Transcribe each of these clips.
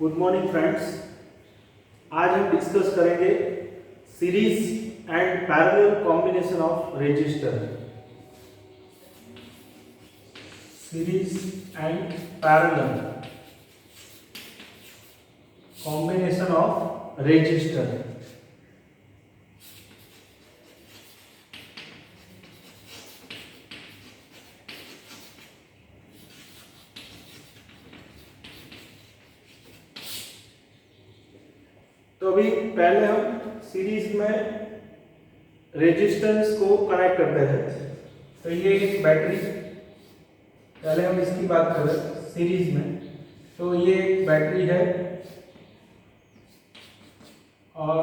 Good morning friends. आज हम discuss करेंगे series and parallel combination of register. Series and parallel combination of register. तो अभी पहले हम सीरीज में रेजिस्टेंस को कनेक्ट करते हैं। तो ये एक बैटरी, पहले हम इसकी बात करें सीरीज में। तो ये एक बैटरी है और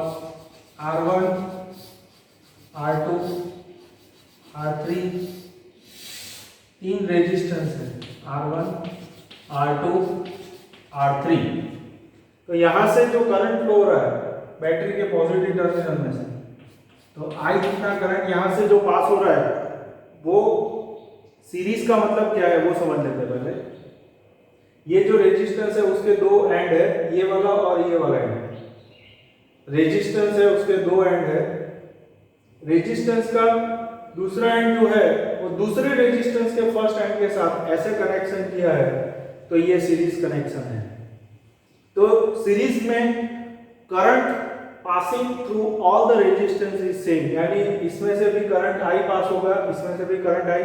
R1, R2, R3 तीन रेजिस्टेंस है, R1, R2, R3। तो यहां से जो करंट फ्लो हो रहा है बैटरी के पॉजिटिव टर्मिनल में से, तो आई जितना करंट यहां से जो पास हो रहा है वो सीरीज का मतलब क्या है वो समझ लेते हैं पहले। ये जो रेजिस्टेंस है उसके दो एंड है, ये वाला और ये वाला एंड। रेजिस्टेंस है उसके दो एंड है। रेजिस्टेंस का दूसरा एंड जो है वो दूसरे रेजिस्टेंस के फर्स्ट एंड के साथ ऐसे कनेक्शन किया है, तो ये सीरीज कनेक्शन है। तो सीरीज में current passing through all the resistance is same, यानी इसमें से भी करंट आई पास होगा, इसमें से भी करंट आई,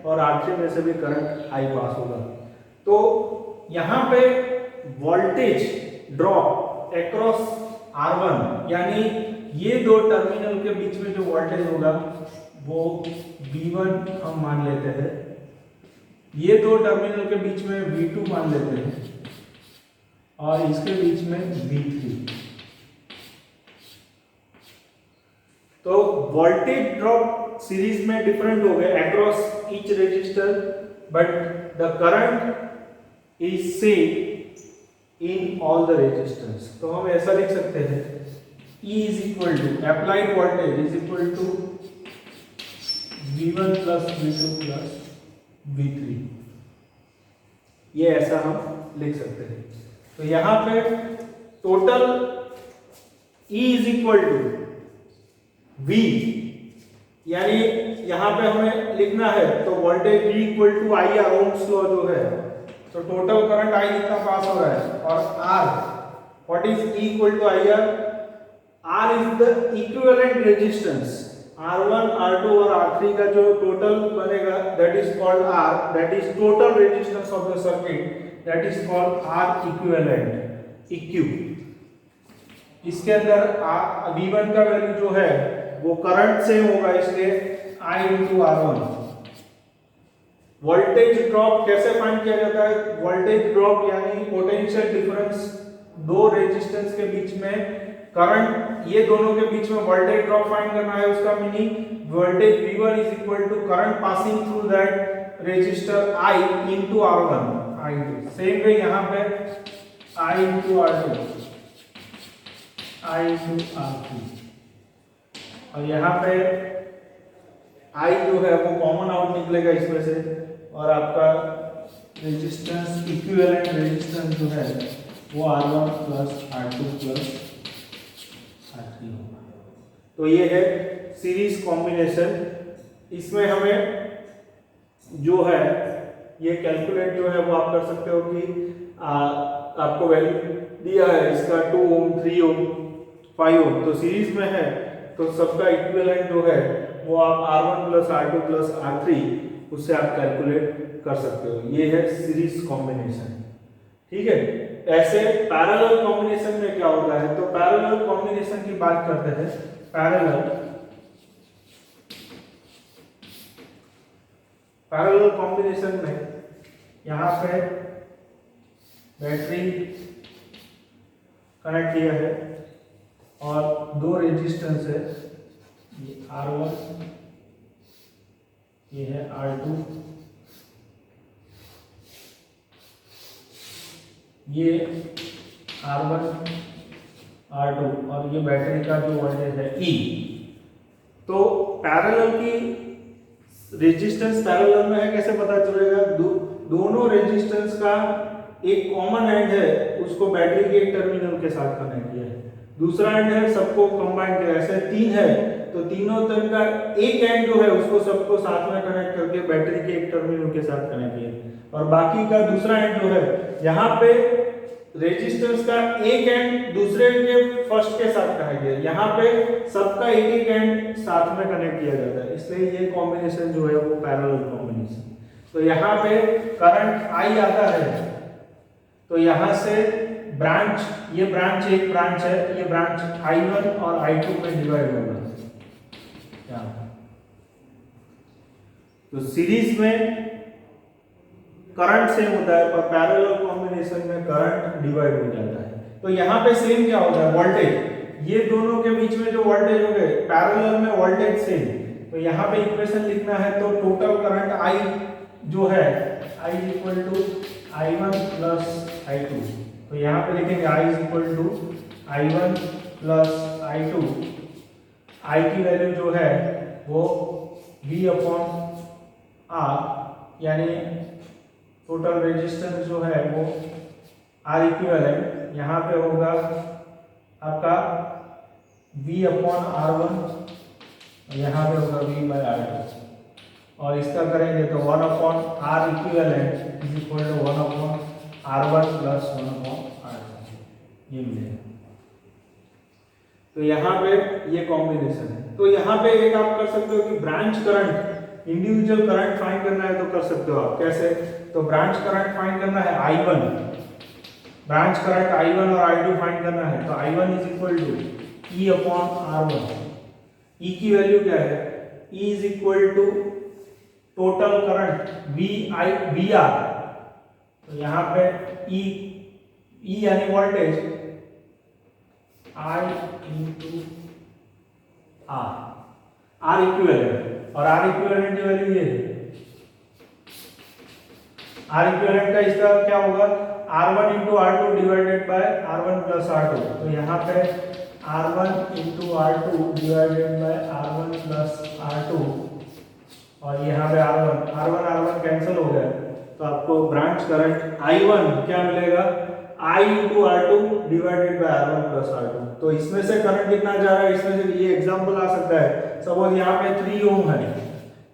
और R3 में से भी करंट आई पास होगा। तो यहां पे वोल्टेज ड्रॉप अक्रॉस R1, यानी ये दो टर्मिनल के बीच में जो वोल्टेज होगा वो V1 हम मान लेते हैं, ये दो टर्मिनल के बीच में V2 मान लेते हैं, और इसके बीच में V3। तो वोल्टेज ड्रॉप सीरीज में डिफरेंट हो गए across each resistor, but the current is same in all the resistors. तो हम ऐसा लिख सकते हैं E is equal to applied voltage is equal to V1 plus V2 plus V3। ये ऐसा हम लिख सकते हैं। तो यहां पे total E is equal to V, यानी यहां पे हमें लिखना है तो voltage V equal to I R, Ohm's law जो है, तो टोटल करंट I कितना पास हो रहा है, और R what is E equal to I R. R is the equivalent resistance, R1, R2 और R3 का जो टोटल बनेगा that is called R, that is total resistance of the circuit, that is called R equivalent, EQ। इसके अंदर V1 का value जो है वो करंट सेम होगा, इसलिए I into R1। Voltage drop कैसे फाइंड किया जाता है? वोल्टेज ड्रॉप यानी पोटेंशियल डिफरेंस दो रेजिस्टेंस के बीच में करंट, ये दोनों के बीच में वोल्टेज ड्रॉप फाइंड करना है। उसका meaning voltage V1 is equal to current passing through that resistor I into R1। Same way यहाँ पे I into R2, I into R3, और यहाँ पे I जो है वो कॉमन आउट निकलेगा इसमें से, और आपका रेजिस्टेंस इक्विवेलेंट रेजिस्टेंस जो है वो R1 plus R2 plus R3 होगा। तो ये है सीरीज कॉम्बिनेशन। इसमें हमें जो है ये कैलकुलेट जो है वो आप कर सकते हो कि आपको वैल्यू दिया है इसका 2 ओम, 3 ओम, 5 ओम, तो सीरीज में है तो सबका इक्विवेलेंट जो है वो आप R1 plus R2 plus R3 उससे आप कैलकुलेट कर सकते हो। ये है सीरीज कॉम्बिनेशन, ठीक है। ऐसे पैरेलल कॉम्बिनेशन में क्या होता है, तो पैरेलल कॉम्बिनेशन की बात करते हैं। पैरेलल कॉम्बिनेशन में यहाँ पे बैटरी कनेक्ट किया है और दो रेजिस्टेंस है, ये R1, ये है R2, ये R1, R2, और ये बैटरी का जो वोल्टेज है E। तो पैरेलल की रेजिस्टेंस पैरेलल में है, कैसे पता चलेगा? दोनों रेजिस्टेंस का एक कॉमन एंड है उसको बैटरी के एक टर्मिनल के साथ कनेक्ट किया है, दूसरा एंड है सबको कंबाइन किया, ऐसे तीन है तो तीनों तरह का एक एंड जो है उसको सबको साथ में कनेक्ट करके बैटरी के एक टर्मिनल के साथ कनेक्ट किया और बाकी का दूसरा एंड जो है यहाँ पे रेजिस्टेंस का एक एंड दूसरे के फर्स्ट के साथ कनेक्ट किया, यहाँ पे सबका एक एक एंड साथ में कनेक्ट किया जाता है, इसलिए ये कॉम्बिनेशन जो है वो पैरेलल कॉम्बिनेशन। तो यहाँ पे करंट I आता है तो यहाँ से ब्रांच, ये ब्रांच एक ब्रांच है, ये ब्रांच I1 और I2 में डिवाइड होगा। तो सीरीज में करंट सेम होता है पर पैरेलल कॉम्बिनेशन में करंट डिवाइड हो जाता है। तो यहाँ पे सेम क्या होता है, वोल्टेज, ये दोनों के बीच में जो वोल्टेज हो गए पैरेलल में वोल्टेज सेम, तो यहाँ पे इक्वेशन लिखना है तो टोटल करंट I जो है I is equal to I1 plus I2, तो यहाँ पे लिखेंगे I is equal to I1 plus I2, I की वैल्यू जो है वो V अपॉन R, यानी टोटल रेजिस्टेंस जो है वो R इक्विवेलेंट यहाँ पे होगा आपका V अपॉन R1, यहाँ पे होगा V बाय R2, और इसका करेंगे तो 1 upon R equivalent is equal to 1 upon R1 plus 1 upon R2, ये मिलेगा। तो यहाँ पे ये कॉम्बिनेशन है। तो यहाँ पे एक आप कर सकते हो कि branch current, individual current find करना है तो कर सकते हो आप, कैसे, तो ब्रांच करंट फाइंड करना है I1, ब्रांच करंट I1 और I2 फाइंड करना है तो I1 is equal to E upon R1, E की वैल्यू क्या है, E is equal to total current VR, तो यहाँ पे E यानी voltage I into R equivalent, और R इक्विवेलेंट की वैल्यू ये है, R इक्विवेलेंट का इसका क्या होगा R1 into R2 divided by R1 plus R2, तो यहाँ पे R1 into R2 divided by R1 plus R2, और यहाँ पे R1 कैंसिल हो गया, तो आपको ब्रांच करंट I1 क्या मिलेगा, I into R2 divided by R1 plus R2। तो इसमें से करंट कितना जा रहा है, इसमें से ये एग्जांपल आ सकता है, सपोज यहाँ पे 3 ओम है,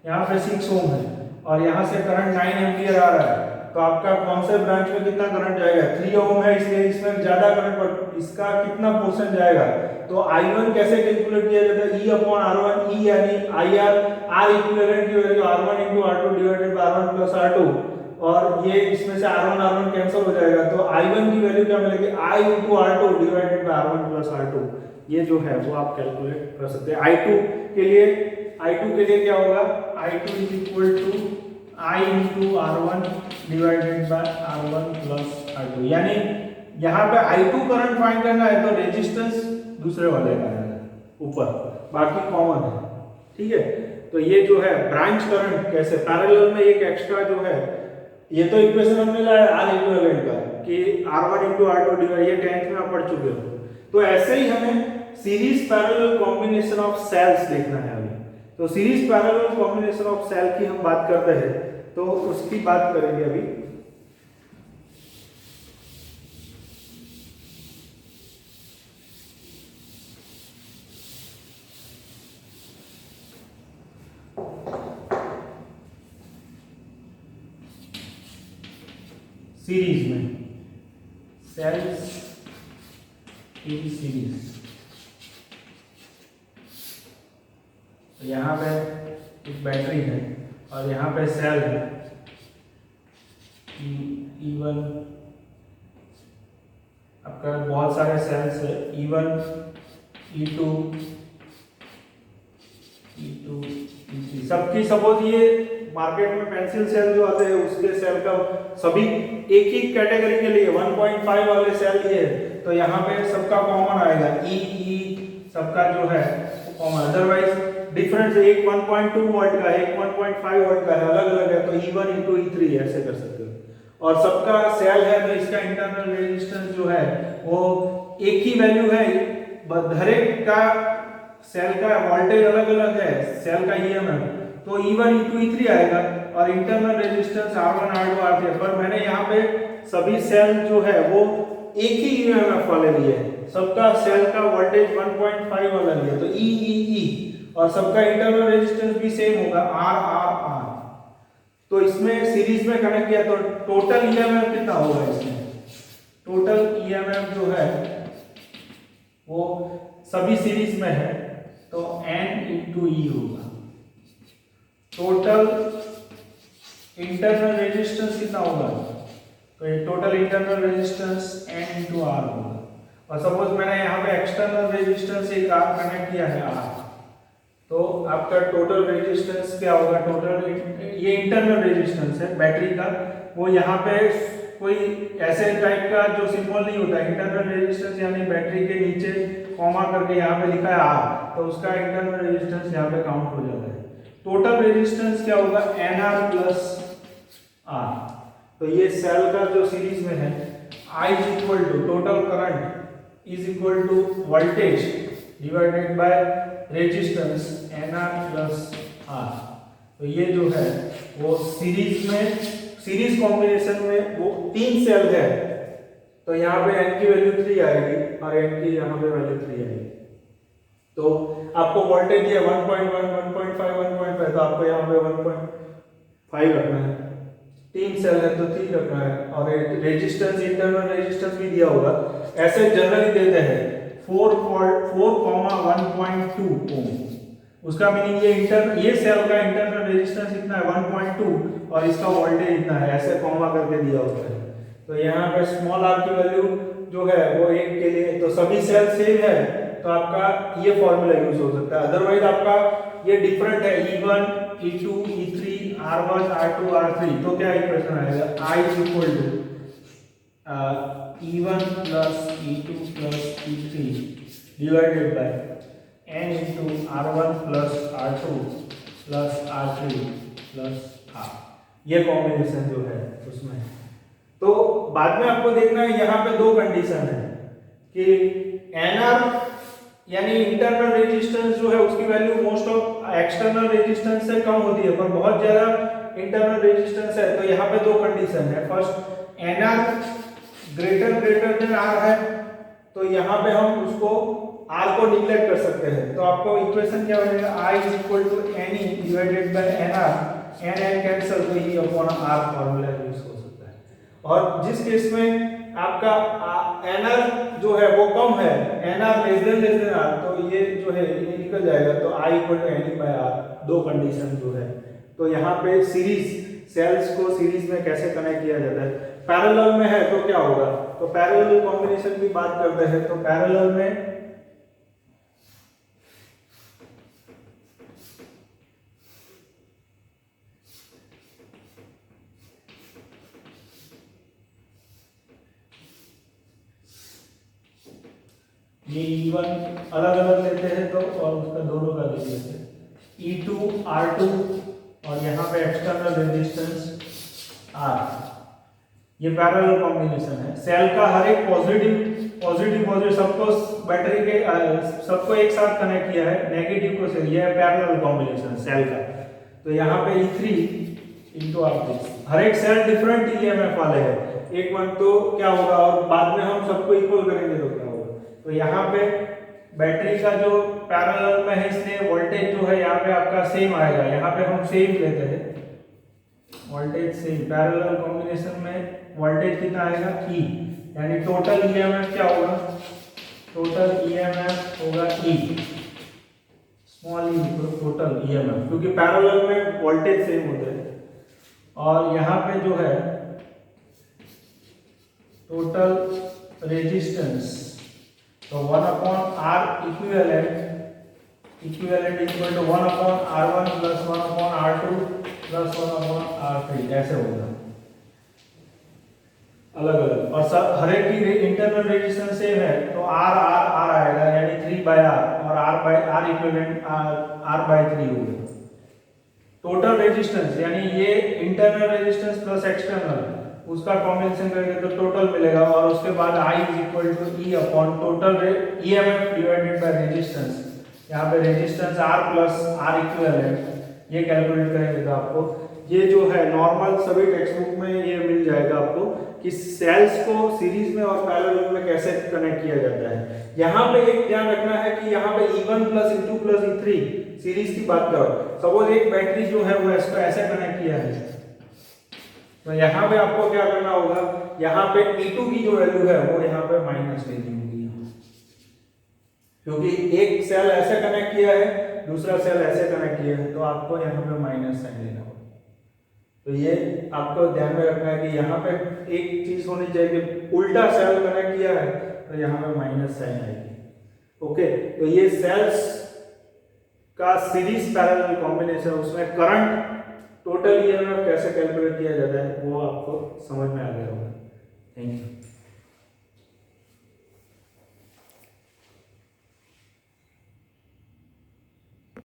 यहाँ पे 6 ओम है, और यहाँ से करंट 9 एम्पियर आ रहा है, तो आपका कौन से ब्रांच में कितना करंट जाएगा, 3 ओम है इसलिए इसमें ज्यादा करंट, पर इसका कितना पोर्शन जाएगा, तो I1 कैसे कैलकुलेट किया जाता है, E अपॉन R1, E यानी IR, R इक्विवेलेंट की value R1 into R2 divided by R1 plus R2, और ये इसमें से R1 कैंसिल हो जाएगा, तो I1 की वैल्यू क्या मिलेगी, I into R2 divided by R1 plus R2, ये जो है वो आप कैलकुलेट कर सकते हैं। I2 के लिए क्या होगा, I2 is equal to I into R1 divided by R1 plus R2, यानी यहाँ पे I2 करंट फाइंड करना है तो रेजिस्टेंस दूसरे वाले का है ऊपर, बाकी कॉमन है, ठीक है। तो ये जो है ब्रांच करंट कैसे पैरेलल में, एक एक्स्ट्रा जो है, ये तो इक्वेशन हमने लाया R इक्विवेलेंट का कि R1 इंटू R2 डिवाइड, ये 10th में आप पढ़ चुके हो। तो ऐसे ही हमें series parallel combination of cells देखना है अभी, तो series parallel combination of cell की हम बात करते हैं तो उसकी बात करेंगे अभी। सीरीज में सेल्स इन सीरीज, तो यहाँ पे एक बैटरी है और यहाँ पे सेल है E1, आपका बहुत सारे सेल्स है E1, E2, E3, सबकी सपोज ये मार्केट में पेंसिल सेल जो आते हैं उसके सेल का सभी एक ही कैटेगरी के लिए 1.5 वाले सेल ये है, तो यहाँ पे सबका कॉमन आएगा E सबका जो है कॉमन, अदरवाइज डिफरेंस एक 1.2 वोल्ट का है, एक 1.5 वोल्ट का है, अलग अलग है, तो E1 इंटू E3 ऐसे कर सकते हो। और सबका सेल है तो इसका इंटरनल रेजिस्टेंस जो है वो एक ही वैल्यू है, हर एक का सेल का वोल्टेज अलग अलग है, सेल का EMF, तो E1 इंटू E3 आएगा, और internal resistance R1 R2 R3, पर मैंने यहाँ पे सभी सेल जो है वो एक ही ईएमएफ वाले लिए है, सबका सेल का वोल्टेज 1.5 वाला लिए, तो ई और सबका इंटरनल रेजिस्टेंस भी सेम होगा आर। तो इसमें सीरीज में कनेक्ट किया तो टोटल ईएमएफ कितना होगा, इसमें टोटल ईएमएफ जो है वो सभी सीरीज में है तो N × E होगा। टोटल इंटरनल रेजिस्टेंस कितना होगा, तो ये total internal resistance N × R होगा। और सपोज मैंने यहाँ पे एक्सटर्नल रेजिस्टेंस एक R कनेक्ट किया है R, तो आपका टोटल रेजिस्टेंस क्या होगा, टोटल ये इंटरनल रेजिस्टेंस है बैटरी का, वो यहाँ पे कोई ऐसे टाइप का जो सिंबल नहीं होता, इंटरनल रेजिस्टेंस यानी बैटरी के नीचे कॉमा करके यहाँ पे लिखा है R, तो उसका इंटरनल रेजिस्टेंस यहाँ पे काउंट हो जाता है। टोटल रेजिस्टेंस क्या होगा, NR + R। तो ये सेल का जो सीरीज में है I = total current = voltage divided by resistance NR + R। तो ये जो है वो सीरीज कॉम्बिनेशन में वो 3 सेल है, तो यहाँ पे N की वैल्यू 3 आएगी और N की यहाँ पे वैल्यू 3 आएगी। तो आपको वोल्टेज दिया 1.1, 1.5, 1.5, तो आपको यहाँ पे 1.5 रखना है, 3 सेल है तो 3 रखना है, और रेजिस्टेंस इंटरनल रेजिस्टेंस भी दिया होगा, ऐसे जनरली देते हैं 4,1.2 ओम। उसका मीनिंग ये सेल का इंटरनल रेजिस्टेंस इतना है 1.2 और इसका वोल्टेज इतना है, ऐसे कॉमा करके दिया होता है। तो यहाँ पे स्मॉल r की वैल्यू जो है वो 1 के लिए, तो सभी सेल सेम है तो आपका ये फॉर्मूला यूज हो सकता है। अदरवाइज आपका ये डिफरेंट है E1, E2, E3, R1, R2, R3, तो क्या इक्वेशन आएगा, I = E1 + E2 + E3 divided by N × R1 + R2 + R3 + R। ये कॉम्बिनेशन जो है उसमें, तो बाद में आपको देखना है यहाँ पे 2 कंडीशन है कि NR यानी इंटरनल रेजिस्टेंस जो है उसकी value most of external resistance से कम होती है, पर बहुत ज्यादा इंटरनल रेजिस्टेंस है, तो यहाँ पे 2 कंडीशन है। First NR greater than R है, तो यहाँ पे हम उसको R को निग्लेक्ट कर सकते हैं, तो आपको इक्वेशन क्या बनेगा, I = NE divided by NR, N cancel, तो E/R फॉर्मूला यूज हो सकता है। और जिस केस में आपका NR जो है वो कम है, NR < R, तो ये जो है ये निकल जाएगा, तो I = NE/R। 2 कंडीशन जो है, तो यहाँ पे सीरीज सेल्स को सीरीज में कैसे कनेक्ट किया जाता है, पैरेलल में है तो क्या होगा, तो पैरेलल कॉम्बिनेशन की बात करते हैं, तो पैरेलल में ये E1 अलग अलग लेते हैं तो, और उसका दोनों का ले लेते हैं E2, R2, और यहाँ पे एक्सटर्नल रेजिस्टेंस R। ये पैरेलल कॉम्बिनेशन है। सेल का हर एक पॉजिटिव सबको बैटरी के सबको एक साथ कनेक्ट किया है, नेगेटिव को से, ये है पैरेलल कॉम्बिनेशन सेल का। तो यहाँ पे E3 × R3, हर एक सेल डिफरेंट ईएमएफ वाले हैं, एक वन तो क्या होगा, और बाद में हम सबको इक्वल करेंगे तो क्या होगा। तो यहाँ पे बैटरी का जो पैरेलल में है, इसलिए वोल्टेज जो है यहाँ पे आपका सेम आएगा, यहाँ पे हम सेम लेते हैं वोल्टेज सेम, पैरेलल कॉम्बिनेशन में वोल्टेज कितना आएगा E, यानी टोटल ईएमएफ क्या होगा, टोटल ईएमएफ होगा E, small e total EMF, क्योंकि पैरेलल में वोल्टेज सेम होते हैं। और यहाँ पे जो है टोटल रेजिस्टेंस, तो 1/R equivalent = 1/R1 + 1/R2 + 1/R3, ऐसे होगा अलग अलग, और सब हर एक की इंटरनल रेजिस्टेंस सेम है, तो R आएगा, यानी 3/R, और R इक्विवेलेंट R/3 होगा। टोटल रेजिस्टेंस यानी ये इंटरनल रेजिस्टेंस प्लस एक्सटर्नल, उसका कॉम्बिनेशन करेंगे तो टोटल मिलेगा, और उसके बाद I = E/टोटल EMF divided by resistance. यहाँ पे रेजिस्टेंस R + R इक्विवेलेंट, ये कैलकुलेट करेंगे तो आपको ये जो है नॉर्मल सभी टेक्स्ट बुक में ये मिल जाएगा आपको कि सेल्स को सीरीज में और पैरेलल में कैसे कनेक्ट किया जाता है। यहाँ पे एक ध्यान रखना है कि यहाँ पे E1 plus E2 plus E3 series की बात करो, सपोज एक बैटरी जो है वो इसको ऐसे कनेक्ट किया है, तो यहाँ पे आपको क्या करना होगा, यहाँ पे E2 की जो वैल्यू है वो यहाँ पे माइनस लेनी होगी, क्योंकि एक सेल ऐसे कनेक्ट किया है दूसरा सेल ऐसे कनेक्ट किया है, तो आपको यहाँ पे माइनस साइन लेना होगा। तो ये आपको ध्यान में रखना है कि यहाँ पे एक चीज होनी चाहिए कि उल्टा सेल कनेक्ट किया है तो यहाँ पे माइनस साइन आएगी। ओके, तो ये सेल्स का सीरीज पैरेलल कॉम्बिनेशन, उसमें करंट टोटल ईएमएफ कैसे कैलकुलेट किया जाता है वो आपको समझ में आ गया होगा। Thank you.